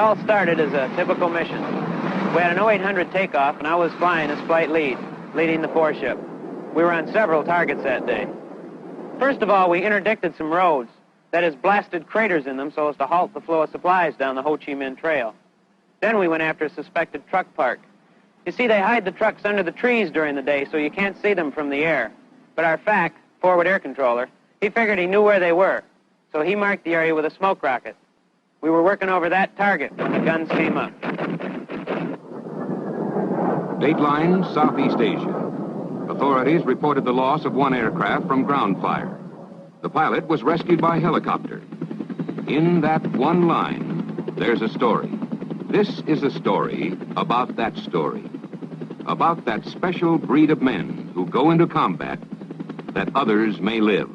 all started as a typical mission. We had an 0800 takeoff, and I was flying as flight lead, leading the four-ship. We were on several targets that day. First of all, we interdicted some roads, that is, blasted craters in them so as to halt the flow of supplies down the Ho Chi Minh Trail. Then we went after a suspected truck park. You see, they hide the trucks under the trees during the day so you can't see them from the air. But our FAC, forward air controller, he figured he knew where they were, so he marked the area with a smoke rocket. We were working over that target when the guns came up. Dateline, Southeast Asia. Authorities reported the loss of one aircraft from ground fire. The pilot was rescued by helicopter. In that one line, there's a story. This is a story about that story. About that special breed of men who go into combat that others may live.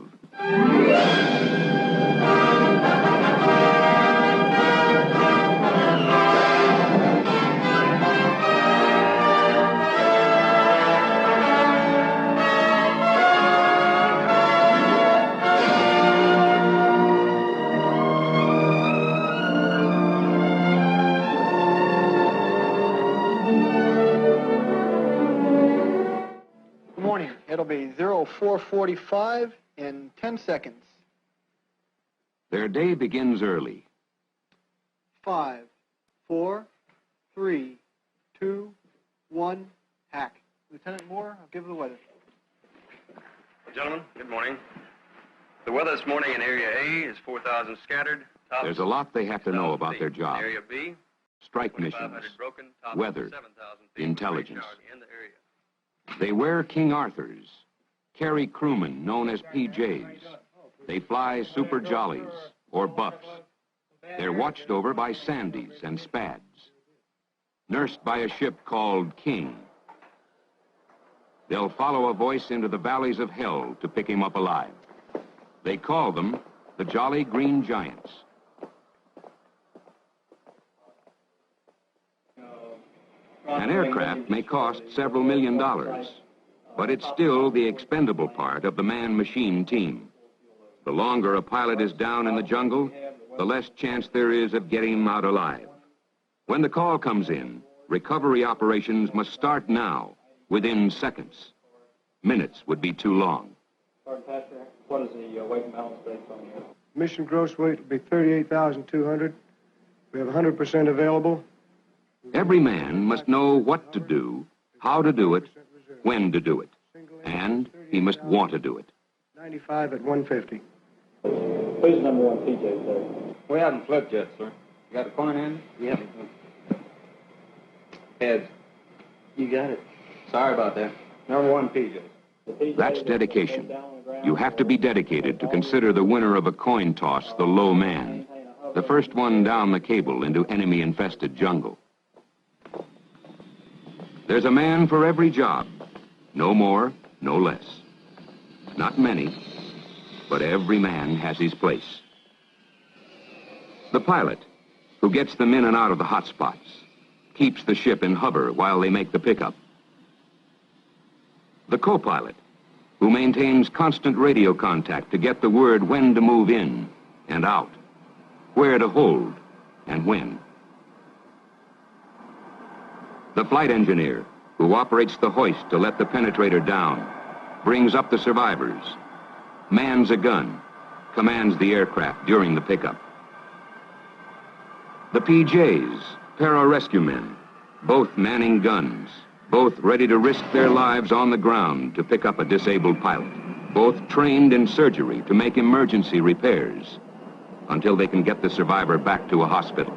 It'll be 0445 in 10 seconds. Their day begins early. 5, 4, 3, 2, 1, hack. Lieutenant Moore, I'll give the weather. Well, gentlemen, good morning. The weather this morning in Area A is 4,000 scattered. There's a lot they have to know about their job. Area B, strike missions, broken, weather, 7,000 intelligence. in the area. They wear King Arthurs, carry crewmen known as PJs. They fly Super Jollies or Buffs. They're watched over by Sandies and Spads, nursed by a ship called King. They'll follow a voice into the valleys of hell to pick him up alive. They call them the Jolly Green Giants. An aircraft may cost several $1 million, but it's still the expendable part of the man-machine team. The longer a pilot is down in the jungle, the less chance there is of getting him out alive. When the call comes in, recovery operations must start now, within seconds. Minutes would be too long. Sergeant Pastor, what is the weight and balance based on here? Mission gross weight will be 38,200. We have 100% available. Every man must know what to do, how to do it, when to do it, and he must want to do it. 95 at 150. Who's number one PJ, sir? We haven't flipped yet, sir. You got a coin in? Yep. Heads. You got it. Sorry about that. Number one PJ. That's dedication. You have to be dedicated to consider the winner of a coin toss the low man, the first one down the cable into enemy-infested jungle. There's a man for every job. No more, no less. Not many, but every man has his place. The pilot, who gets them in and out of the hot spots, keeps the ship in hover while they make the pickup. The co-pilot, who maintains constant radio contact to get the word when to move in and out, where to hold and when. The flight engineer, who operates the hoist to let the penetrator down, brings up the survivors, mans a gun, commands the aircraft during the pickup. The PJs, pararescue men, both manning guns, both ready to risk their lives on the ground to pick up a disabled pilot, both trained in surgery to make emergency repairs until they can get the survivor back to a hospital.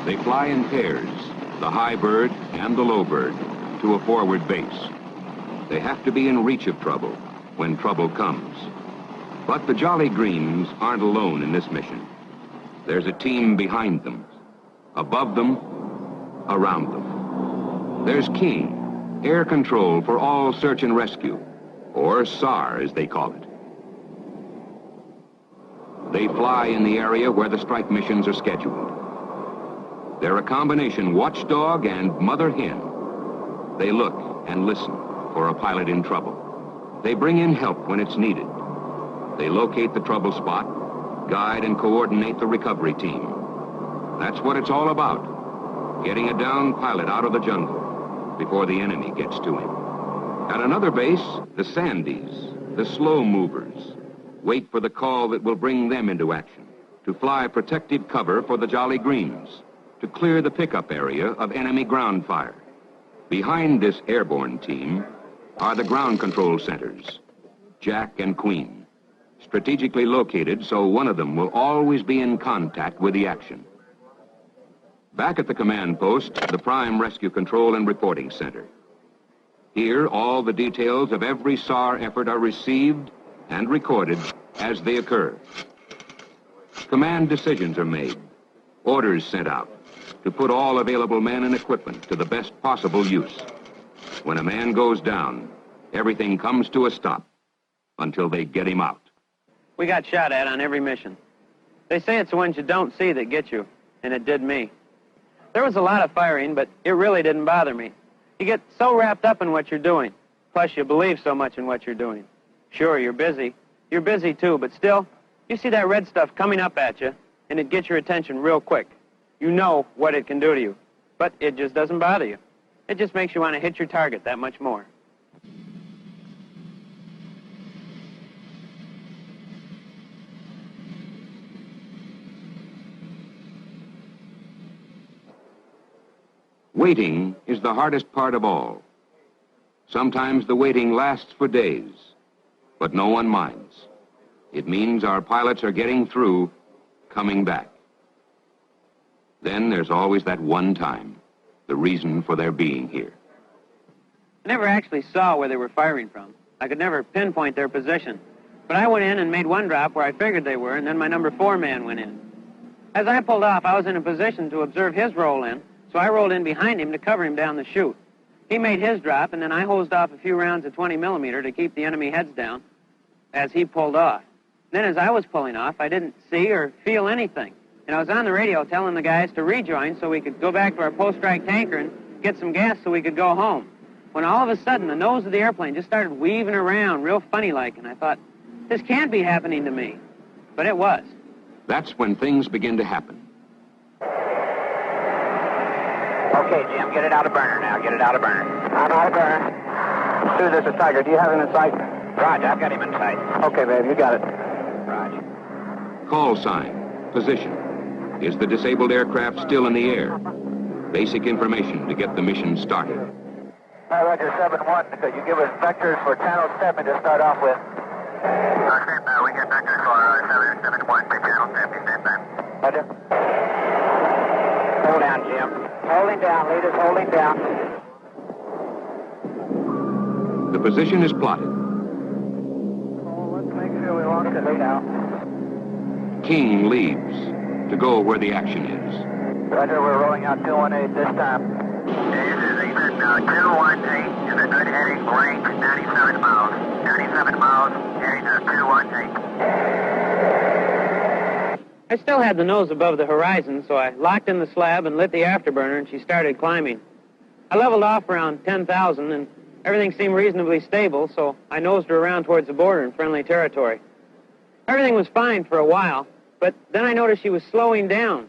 They fly in pairs, the high bird and the low bird, to a forward base. They have to be in reach of trouble when trouble comes. But the Jolly Greens aren't alone in this mission. There's a team behind them, above them, around them. There's King, Air Control for All Search and Rescue, or SAR as they call it. They fly in the area where the strike missions are scheduled. They're a combination watchdog and mother hen. They look and listen for a pilot in trouble. They bring in help when it's needed. They locate the trouble spot, guide and coordinate the recovery team. That's what it's all about, getting a downed pilot out of the jungle before the enemy gets to him. At another base, the Sandies, the slow movers, wait for the call that will bring them into action, to fly protective cover for the Jolly Greens, to clear the pickup area of enemy ground fire. Behind this airborne team are the ground control centers, Jack and Queen, strategically located so one of them will always be in contact with the action. Back at the command post, the Prime Rescue Control and Reporting Center. Here, all the details of every SAR effort are received and recorded as they occur. Command decisions are made, orders sent out to put all available men and equipment to the best possible use. When a man goes down, everything comes to a stop until they get him out. We got shot at on every mission. They say it's the ones you don't see that get you, and it did me. There was a lot of firing, but it really didn't bother me. You get so wrapped up in what you're doing, plus you believe so much in what you're doing. Sure, you're busy. You're busy too, but still, you see that red stuff coming up at you, and it gets your attention real quick. You know what it can do to you, but it just doesn't bother you. It just makes you want to hit your target that much more. Waiting is the hardest part of all. Sometimes the waiting lasts for days, but no one minds. It means our pilots are getting through, coming back. Then there's always that one time, the reason for their being here. I never actually saw where they were firing from. I could never pinpoint their position. But I went in and made one drop where I figured they were, and then my number 4 man went in. As I pulled off, I was in a position to observe his roll in, so I rolled in behind him to cover him down the chute. He made his drop, and then I hosed off a few rounds of 20 millimeter to keep the enemy heads down as he pulled off. Then as I was pulling off, I didn't see or feel anything. And I was on the radio telling the guys to rejoin so we could go back to our post-strike tanker and get some gas so we could go home. When all of a sudden, the nose of the airplane just started weaving around real funny-like, and I thought, this can't be happening to me. But it was. That's when things begin to happen. Okay, Jim, get it out of burner now. Get it out of burner. I'm out of burner. Stu, this is Tiger. Do you have him in sight? Roger, I've got him in sight. Okay, babe, you got it. Roger. Call sign, position. Is the disabled aircraft still in the air? Basic information to get the mission started. Roger, 7-1. Could you give us vectors for channel 7 to start off with? Okay, we get vectors for 7-1 to channel 7. Stand by. Roger. Hold down, Jim. Holding down, leaders, holding down. The position is plotted. Oh, let's make sure we lock the lead out. King leads to go where the action is. Roger, we're rolling out 218 this time. This is Ethan, 218 is a good heading, range 97 miles. 97 miles, heading to 218. I still had the nose above the horizon, so I locked in the slab and lit the afterburner, and she started climbing. I leveled off around 10,000, and everything seemed reasonably stable, so I nosed her around towards the border in friendly territory. Everything was fine for a while, but then I noticed she was slowing down,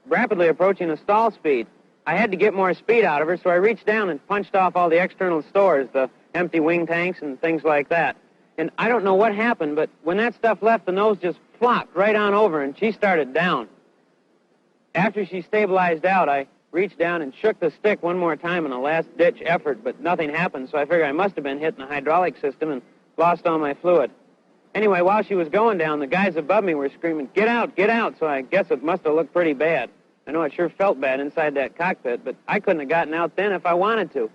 rapidly approaching a stall speed. I had to get more speed out of her, so I reached down and punched off all the external stores, the empty wing tanks and things like that. And I don't know what happened, but when that stuff left, the nose just flopped right on over, and she started down. After she stabilized out, I reached down and shook the stick one more time in a last-ditch effort, but nothing happened, so I figured I must have been hitting the hydraulic system and lost all my fluid. Anyway, while she was going down, the guys above me were screaming, get out, so I guess it must have looked pretty bad. I know it sure felt bad inside that cockpit, but I couldn't have gotten out then if I wanted to.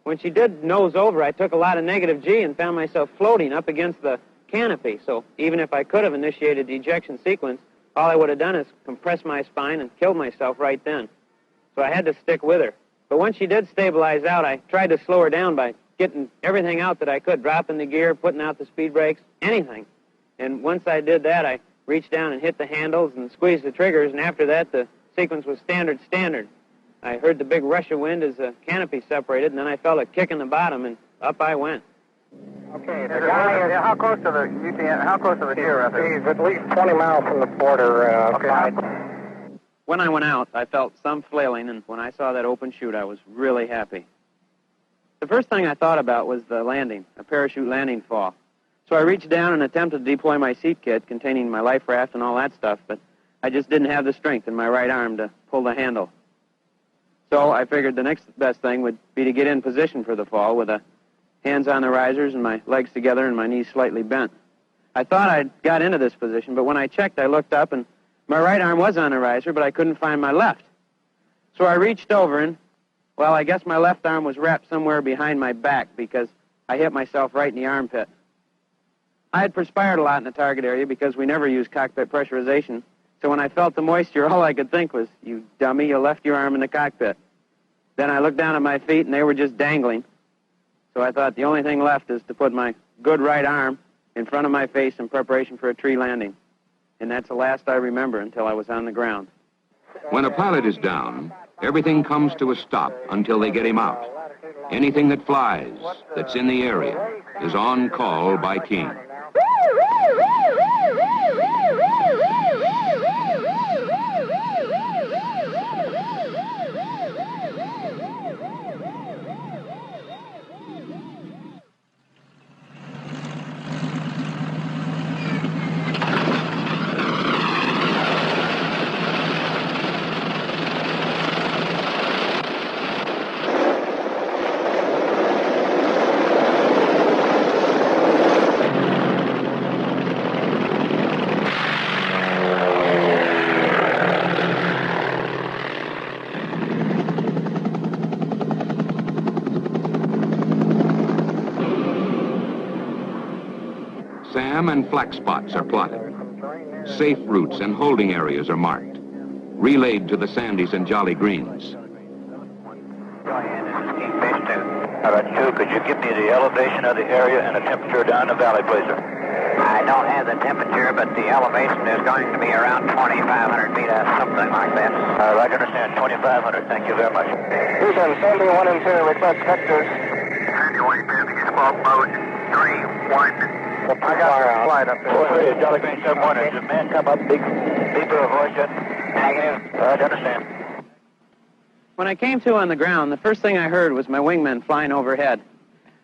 When she did nose over, I took a lot of negative G and found myself floating up against the canopy, so even if I could have initiated the ejection sequence, all I would have done is compress my spine and killed myself right then. So I had to stick with her. But once she did stabilize out, I tried to slow her down by getting everything out that I could, dropping the gear, putting out the speed brakes, anything. And once I did that, I reached down and hit the handles and squeezed the triggers, and after that, the sequence was standard. I heard the big rush of wind as the canopy separated, and then I felt a kick in the bottom, and up I went. Okay, how close to the deer? He's at least 20 miles from the border. When I went out, I felt some flailing, and when I saw that open chute, I was really happy. The first thing I thought about was the landing, a parachute landing fall. So I reached down and attempted to deploy my seat kit containing my life raft and all that stuff, but I just didn't have the strength in my right arm to pull the handle. So I figured the next best thing would be to get in position for the fall with the hands on the risers and my legs together and my knees slightly bent. I thought I'd got into this position, but when I checked, I looked up and my right arm was on the riser, but I couldn't find my left. So I reached over and, well, I guess my left arm was wrapped somewhere behind my back because I hit myself right in the armpit. I had perspired a lot in the target area because we never used cockpit pressurization. So when I felt the moisture, all I could think was, you dummy, you left your arm in the cockpit. Then I looked down at my feet and they were just dangling. So I thought the only thing left is to put my good right arm in front of my face in preparation for a tree landing. And that's the last I remember until I was on the ground. When a pilot is down, everything comes to a stop until they get him out. Anything that flies, that's in the area, is on call by King. Sam and flak spots are plotted. Safe routes and holding areas are marked, relayed to the Sandys and Jolly Greens. Go ahead, this is Base 2. All right, 2, could you give me the elevation of the area and the temperature down the valley, please, sir? I don't have the temperature, but the elevation is going to be around 2,500 feet or something like that. I understand, 2,500. Thank you very much. Houston, Sandy 1 and 2, request vectors. Sandy 1 and 2, squawk mode 3, 1. I got a flight up there. 4-3, Jolly Green 7-1. Does the man come up deeper a voice yet? Negative. I understand. When I came to on the ground, the first thing I heard was my wingmen flying overhead.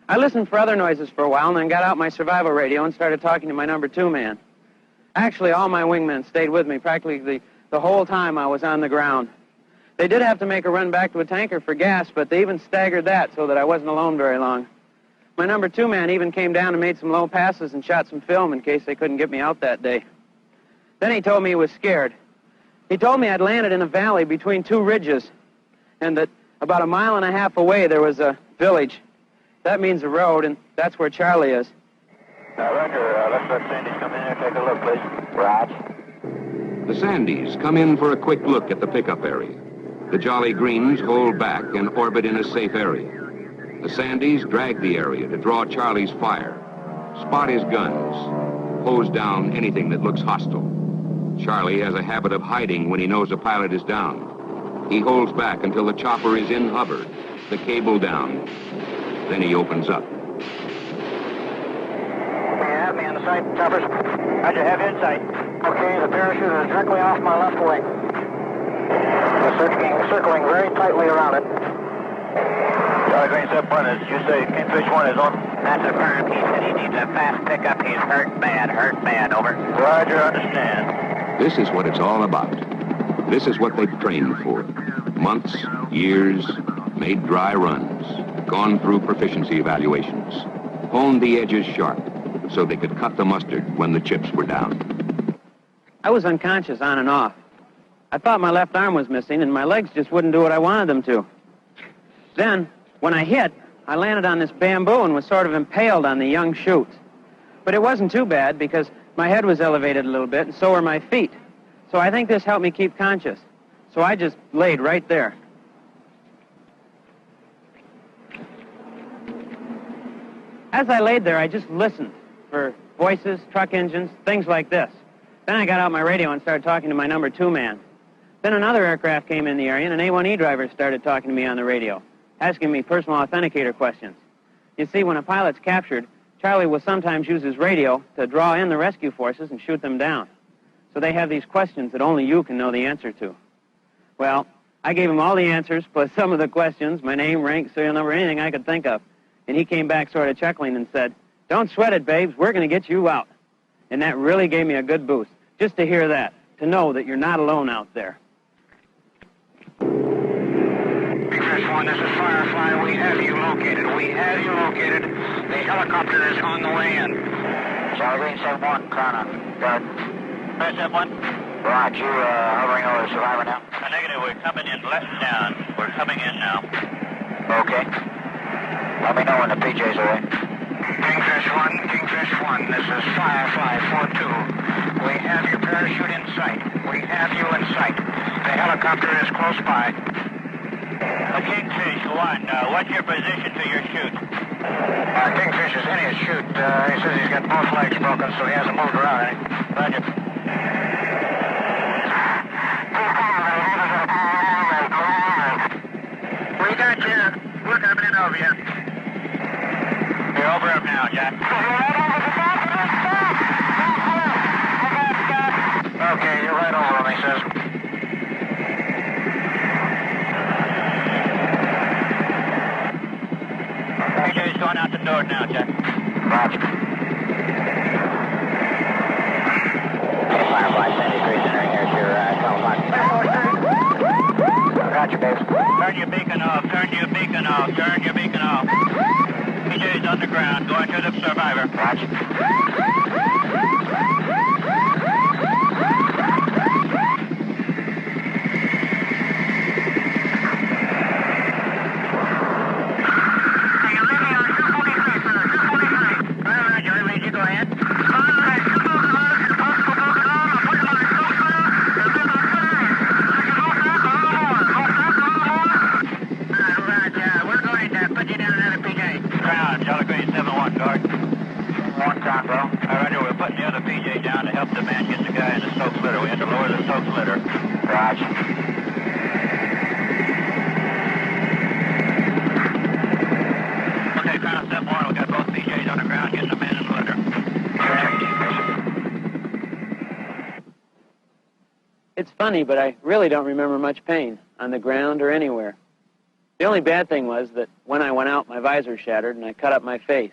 I listened for other noises for a while and then got out my survival radio and started talking to my number 2 man. Actually, all my wingmen stayed with me practically the whole time I was on the ground. They did have to make a run back to a tanker for gas, but they even staggered that so that I wasn't alone very long. My number 2 man even came down and made some low passes and shot some film in case they couldn't get me out that day. Then he told me he was scared. He told me I'd landed in a valley between 2 ridges and that about 1.5 miles away there was a village. That means a road, and that's where Charlie is. Roger. Let's let Sandys come in here and take a look, please. Right. The Sandys come in for a quick look at the pickup area. The Jolly Greens hold back and orbit in a safe area. The Sandys drag the area to draw Charlie's fire, spot his guns, hose down anything that looks hostile. Charlie has a habit of hiding when he knows a pilot is down. He holds back until the chopper is in hover, the cable down. Then he opens up. You have me on the sight, choppers. Roger, have you in sight. Okay, the parachute is directly off my left wing. We're circling very tightly around it. Jolly Green 7-1, as you say, Kingfish 1 is on. That's affirmed. He said he needs a fast pickup. He's hurt bad, over. Roger, understand. This is what it's all about. This is what they've trained for. Months, years, made dry runs, gone through proficiency evaluations, honed the edges sharp so they could cut the mustard when the chips were down. I was unconscious on and off. I thought my left arm was missing and my legs just wouldn't do what I wanted them to. Then, when I hit, I landed on this bamboo and was sort of impaled on the young shoots. But it wasn't too bad because my head was elevated a little bit, and so were my feet. So I think this helped me keep conscious. So I just laid right there. As I laid there, I just listened for voices, truck engines, things like this. Then I got out my radio and started talking to my number 2 man. Then another aircraft came in the area, and an A1E driver started talking to me on the radio, asking me personal authenticator questions. You see, when a pilot's captured, Charlie will sometimes use his radio to draw in the rescue forces and shoot them down. So they have these questions that only you can know the answer to. Well, I gave him all the answers, plus some of the questions, my name, rank, serial number, anything I could think of. And he came back sort of chuckling and said, "Don't sweat it, babes, we're going to get you out." And that really gave me a good boost, just to hear that, to know that you're not alone out there. Big 1, this is Firefly. We have you located. We have you located. The helicopter is on the way in. Charlie, 7-1, Chrono. Guard. 7-1. Roger, you hovering over the survivor now? Negative, we're coming in, letting down. We're coming in now. Okay. Let me know when the PJs are in. Kingfish 1, this is Firefly 4-2. We have your parachute in sight. We have you in sight. The helicopter is close by. Kingfish 1, what's your position to your chute? Kingfish is in his chute. He says he's got both legs broken, so he hasn't moved around any. Roger. We got you. We're coming in over you. You're over him now, Jack. Okay, you're right over him, he says. PJ's going out the door now, Jack. Roger. Firefly, Sandy Creek, entering here at your 12 o'clock. Roger, babes. Turn your beacon off, turn your beacon off, turn your beacon off. PJ's on the ground, going to the survivor. Roger. It's funny, but I really don't remember much pain on the ground or anywhere. The only bad thing was that when I went out, my visor shattered and I cut up my face.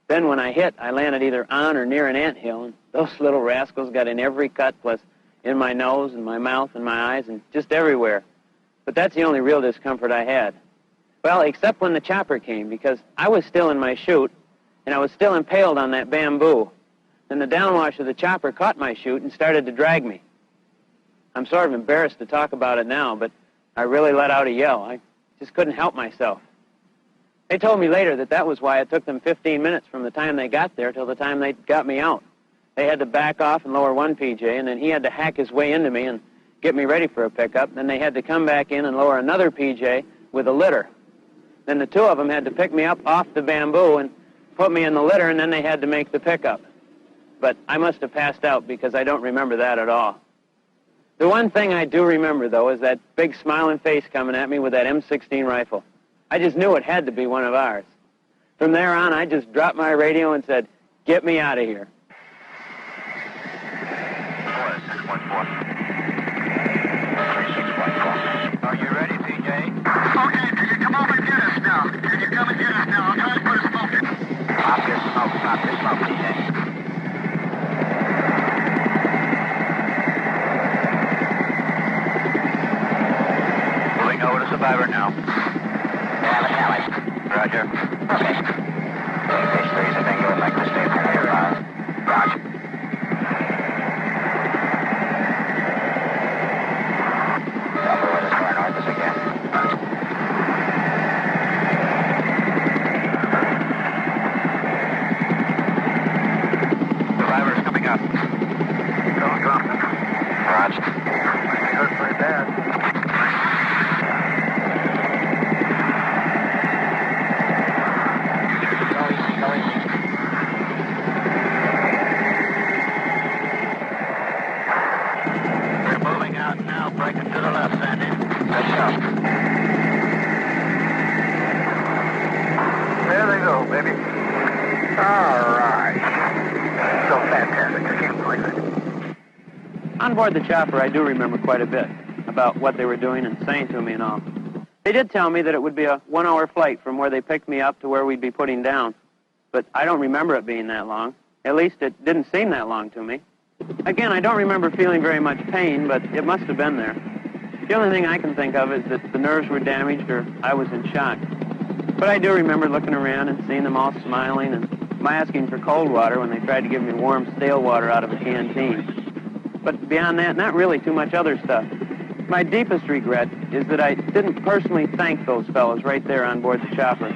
Then when I hit, I landed either on or near an anthill, and those little rascals got in every cut, plus in my nose and my mouth and my eyes and just everywhere. But that's the only real discomfort I had. Well, except when the chopper came, because I was still in my chute, and I was still impaled on that bamboo. And the downwash of the chopper caught my chute and started to drag me. I'm sort of embarrassed to talk about it now, but I really let out a yell. I just couldn't help myself. They told me later that that was why it took them 15 minutes from the time they got there till the time they got me out. They had to back off and lower one PJ, and then he had to hack his way into me and get me ready for a pickup. Then they had to come back in and lower another PJ with a litter. Then the two of them had to pick me up off the bamboo and put me in the litter, and then they had to make the pickup. But I must have passed out because I don't remember that at all. The one thing I do remember, though, is that big smiling face coming at me with that M16 rifle. I just knew it had to be one of ours. From there on, I just dropped my radio and said, "Get me out of here." 6.4. 36.4. Are you ready, PJ? Okay, can you come over and get us now? Can you come and get us now? I'll try to put a smoke in. Stop your smoke, PJ. Moving over to survivor now. Alley. Roger. Okay. Case 3 is a thing you would like to stay for later on. Roger. Upper with us going north is again. Dad. We're moving out now, breaking to the left, Sandy. Let's go. There they go, baby. All right. So fantastic. Just keep going like that. On board the chopper, I do remember quite a bit about what they were doing and saying to me and all. They did tell me that it would be a 1-hour flight from where they picked me up to where we'd be putting down. But I don't remember it being that long. At least it didn't seem that long to me. Again, I don't remember feeling very much pain, but it must have been there. The only thing I can think of is that the nerves were damaged or I was in shock. But I do remember looking around and seeing them all smiling and my asking for cold water when they tried to give me warm, stale water out of a canteen. But beyond that, not really too much other stuff. My deepest regret is that I didn't personally thank those fellows right there on board the chopper.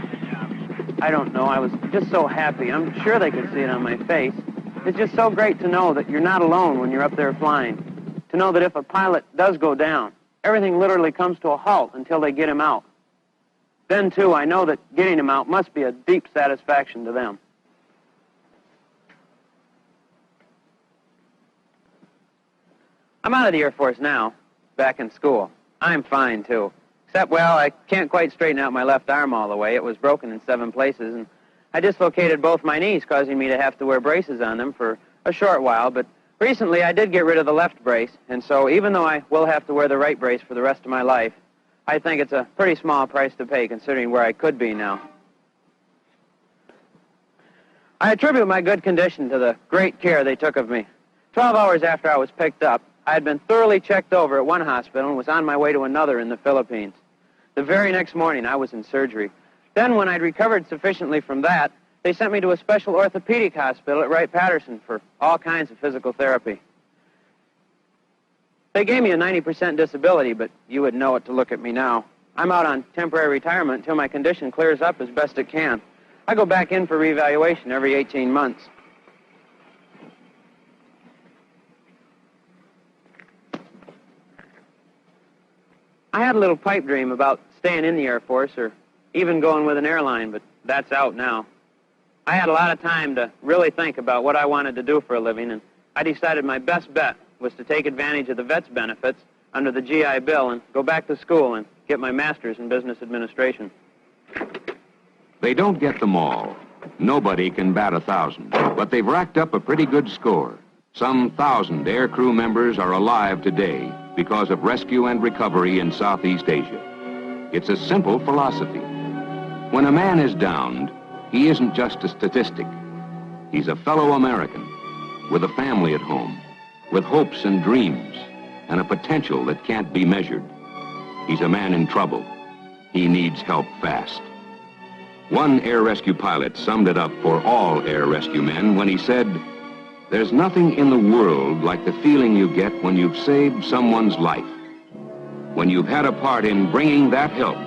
I don't know, I was just so happy. I'm sure they could see it on my face. It's just so great to know that you're not alone when you're up there flying. To know that if a pilot does go down, everything literally comes to a halt until they get him out. Then, too, I know that getting him out must be a deep satisfaction to them. I'm out of the Air Force now, back in school. I'm fine, too. Except, well, I can't quite straighten out my left arm all the way. It was broken in 7 places, and I dislocated both my knees, causing me to have to wear braces on them for a short while. But recently, I did get rid of the left brace, and so even though I will have to wear the right brace for the rest of my life, I think it's a pretty small price to pay, considering where I could be now. I attribute my good condition to the great care they took of me. 12 hours after I was picked up, I had been thoroughly checked over at one hospital and was on my way to another in the Philippines. The very next morning, I was in surgery. Then, when I'd recovered sufficiently from that, they sent me to a special orthopedic hospital at Wright-Patterson for all kinds of physical therapy. They gave me a 90% disability, but you would know it to look at me now. I'm out on temporary retirement until my condition clears up as best it can. I go back in for reevaluation every 18 months. I had a little pipe dream about staying in the Air Force or even going with an airline, but that's out now. I had a lot of time to really think about what I wanted to do for a living, and I decided my best bet was to take advantage of the vet's benefits under the GI Bill and go back to school and get my master's in business administration. They don't get them all. Nobody can bat 1,000, but they've racked up a pretty good score. Some 1,000 aircrew members are alive today because of rescue and recovery in Southeast Asia. It's a simple philosophy. When a man is downed, he isn't just a statistic. He's a fellow American with a family at home, with hopes and dreams, and a potential that can't be measured. He's a man in trouble. He needs help fast. One air rescue pilot summed it up for all air rescue men when he said, "There's nothing in the world like the feeling you get when you've saved someone's life, when you've had a part in bringing that help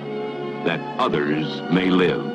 that others may live."